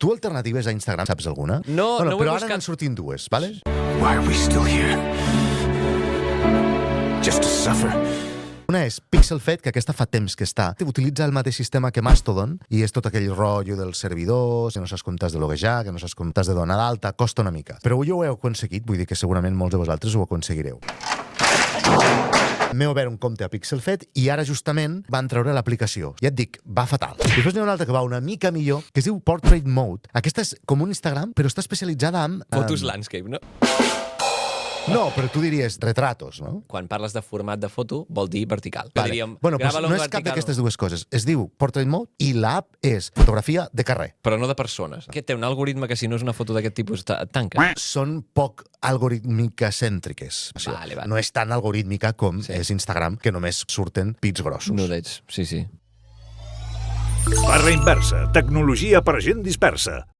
Tu alternatives a Instagram saps alguna? No, no ho he però ara buscat. n'han sortint dues, vale? Why are we still here? Just to suffer. Una és Pixelfed, que aquesta fa temps que està. Utilitza el mateix sistema que Mastodon i és tot aquell rotllo dels servidors, que no saps com t'has de loguejar, que no saps com t'has de donar d'alta, costa una mica. Però jo ho he aconseguit, vull dir que segurament molts de vosaltres ho aconseguireu. M'he obert un compte a Pixelfed i ara justament van treure l'aplicació. Ja et dic, va fatal. Després n'hi ha una altra que va una mica millor, que es diu Portrait Mode. Aquesta és com un Instagram, però està especialitzada en... Fotos landscape, no? No, però tu diries retratos, no? Quan parles de format de foto, vol dir vertical. Vale. Diríem, Bueno, doncs grava-lo no en és cap vertical. d'aquestes dues coses. Es diu Portrait Mode i l'app és fotografia de carrer. Però no de persones. Aquest té un algoritme que si no és una foto d'aquest tipus et tanca. Són poc algorítmica-cèntriques. Vale. No és tan algorítmica com és Instagram, que només surten pits grossos. Nudets, sí. Barra inversa. Tecnologia per gent dispersa.